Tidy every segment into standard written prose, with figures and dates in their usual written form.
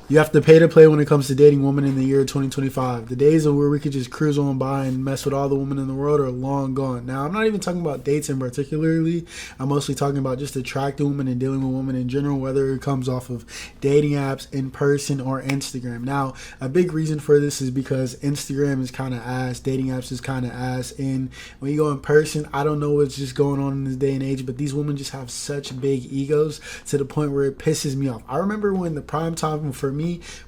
You have to pay to play when it comes to dating women in the year 2025. The days of where we could just cruise on by and mess with all the women in the world are long gone. Now, I'm not even talking about dates in particularly. I'm mostly talking about just attracting women and dealing with women in general, whether it comes off of dating apps, in person, or Instagram. Now, a big reason for this is because Instagram is kind of ass, dating apps is kind of ass, and when you go in person, I don't know what's just going on in this day and age, but these women just have such big egos to the point where it pisses me off. I remember when the prime time for me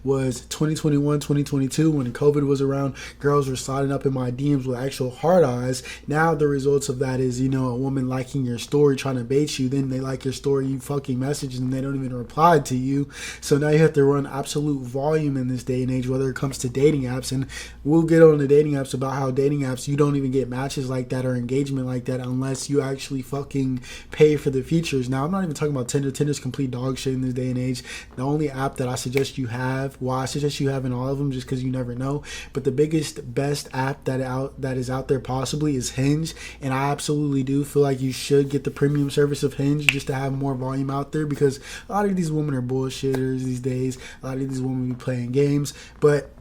was 2021, 2022, when COVID was around. Girls were sliding up in my DMs with actual hard eyes. Now the results of that is, a woman liking your story, trying to bait you. Then they like your story, you fucking message, and they don't even reply to you. So now you have to run absolute volume in this day and age, whether it comes to dating apps. And we'll get on the dating apps about how dating apps, you don't even get matches like that or engagement like that unless you actually fucking pay for the features. Now, I'm not even talking about Tinder. Tinder's complete dog shit in this day and age. The only app that I suggest you have, I suggest you have in all of them just because you never know, but the biggest, best app that is out there possibly is Hinge, and I absolutely do feel like you should get the premium service of Hinge just to have more volume out there, because a lot of these women are bullshitters these days. A lot of these women be playing games, but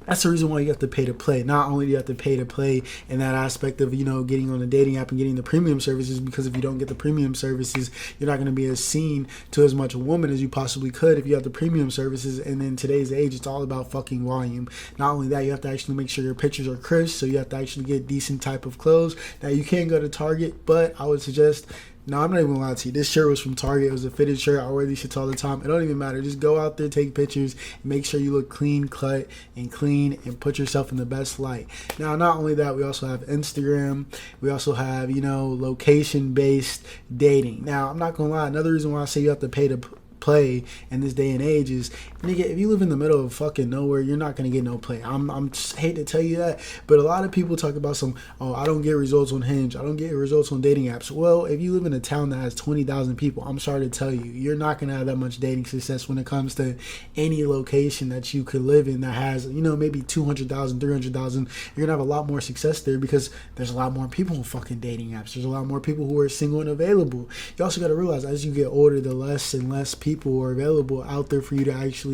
that's the reason why you have to pay to play. Not only do you have to pay to play in that aspect of, getting on a dating app and getting the premium services, because if you don't get the premium services, you're not going to be as seen to as much woman as you possibly could if you have the premium services. And in today's age, it's all about fucking volume. Not only that, you have to actually make sure your pictures are crisp, so you have to actually get decent type of clothes. Now, you can go to Target, but I would suggest... No, I'm not even gonna lie to you. This shirt was from Target. It was a fitted shirt. I wear these shits all the time. It don't even matter. Just go out there, take pictures, make sure you look clean cut and clean, and put yourself in the best light. Now, not only that, we also have Instagram. We also have, location-based dating. Now, I'm not gonna lie. Another reason why I say you have to pay to play in this day and age is, nigga, if you live in the middle of fucking nowhere, you're not gonna get no play. I'm just hate to tell you that, but a lot of people talk about I don't get results on Hinge, I don't get results on dating apps. Well, if you live in a town that has 20,000 people, I'm sorry to tell you, you're not gonna have that much dating success when it comes to any location that you could live in that has, maybe 200,000, 300,000. You're gonna have a lot more success there because there's a lot more people on fucking dating apps. There's a lot more people who are single and available. You also got to realize, as you get older, the less and less people are available out there for you to actually,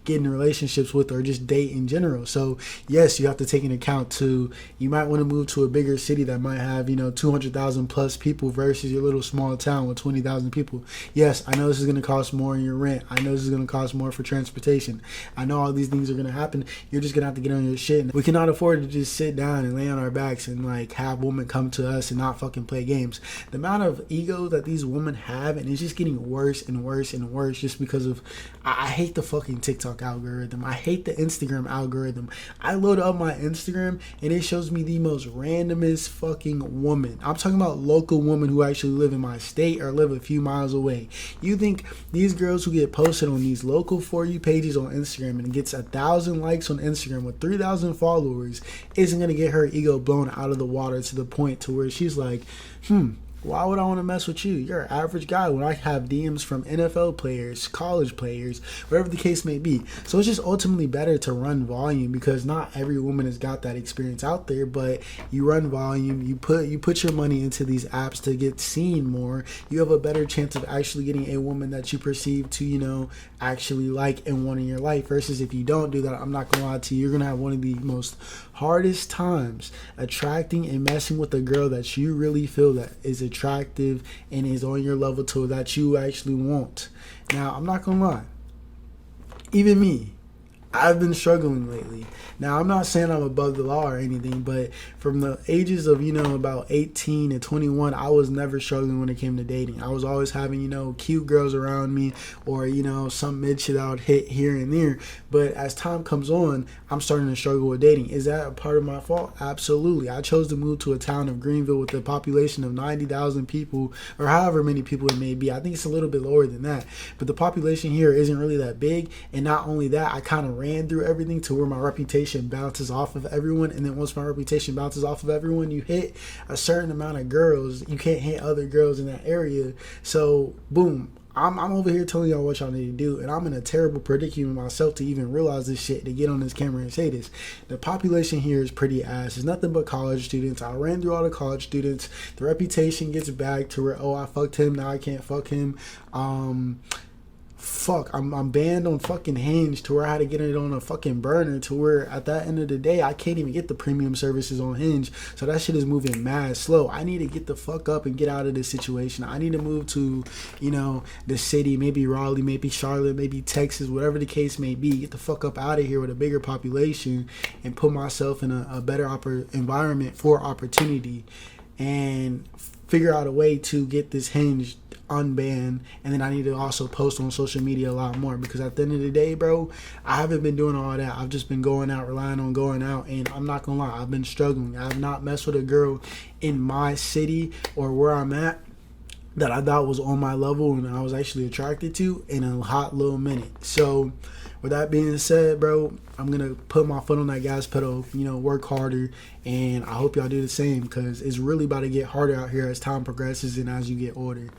get in relationships with or just date in general. So yes, you have to take into account too, you might want to move to a bigger city that might have, 200,000 plus people versus your little small town with 20,000 people. Yes, I know this is going to cost more in your rent. I know this is going to cost more for transportation. I know all these things are going to happen. You're just going to have to get on your shit. And we cannot afford to just sit down and lay on our backs and have women come to us and not fucking play games. The amount of ego that these women have, and it's just getting worse and worse and worse just because of, I hate the fucking TikTok algorithm. I hate the Instagram algorithm. I load up my Instagram and it shows me the most randomest fucking woman. I'm talking about local women who actually live in my state or live a few miles away. You think these girls who get posted on these local For You pages on Instagram and gets 1,000 likes on Instagram with 3,000 followers isn't going to get her ego blown out of the water to the point to where she's like, why would I want to mess with you? You're an average guy when I have DMs from NFL players, college players, whatever the case may be. So it's just ultimately better to run volume, because not every woman has got that experience out there, but you run volume, you put your money into these apps to get seen more. You have a better chance of actually getting a woman that you perceive to, actually like and want in your life, versus if you don't do that, I'm not going to lie to you, you're going to have one of the most hardest times attracting and messing with a girl that you really feel that is attractive and is on your level to that you actually want. Now, I'm not gonna lie, even me, I've been struggling lately. Now, I'm not saying I'm above the law or anything, but from the ages of, about 18 and 21, I was never struggling when it came to dating. I was always having, cute girls around me, or, some mid shit I would hit here and there. But as time comes on, I'm starting to struggle with dating. Is that a part of my fault? Absolutely. I chose to move to a town of Greenville with a population of 90,000 people, or however many people it may be. I think it's a little bit lower than that. But the population here isn't really that big. And not only that, I kind of ran through everything to where my reputation bounces off of everyone. And then once my reputation bounces off of everyone, you hit a certain amount of girls. You can't hit other girls in that area. So, boom. I'm over here telling y'all what y'all need to do, and I'm in a terrible predicament myself to even realize this shit, to get on this camera and say this. The population here is pretty ass. It's nothing but college students. I ran through all the college students. The reputation gets back to where, I fucked him, now I can't fuck him. fuck, I'm banned on fucking Hinge to where I had to get it on a fucking burner to where at the end of the day I can't even get the premium services on Hinge. So that shit is moving mad slow. I need to get the fuck up and get out of this situation. I need to move to, the city, maybe Raleigh, maybe Charlotte, maybe Texas, whatever the case may be. Get the fuck up out of here with a bigger population and put myself in a better environment for opportunity, and figure out a way to get this Hinge unbanned. And then I need to also post on social media a lot more, because at the end of the day, bro, I haven't been doing all that. I've just been going out, relying on going out, and I'm not gonna lie, I've been struggling. I've not messed with a girl in my city or where I'm at that I thought was on my level and I was actually attracted to in a hot little minute. So with that being said, bro, I'm gonna put my foot on that gas pedal, work harder, and I hope y'all do the same, because it's really about to get harder out here as time progresses and as you get older.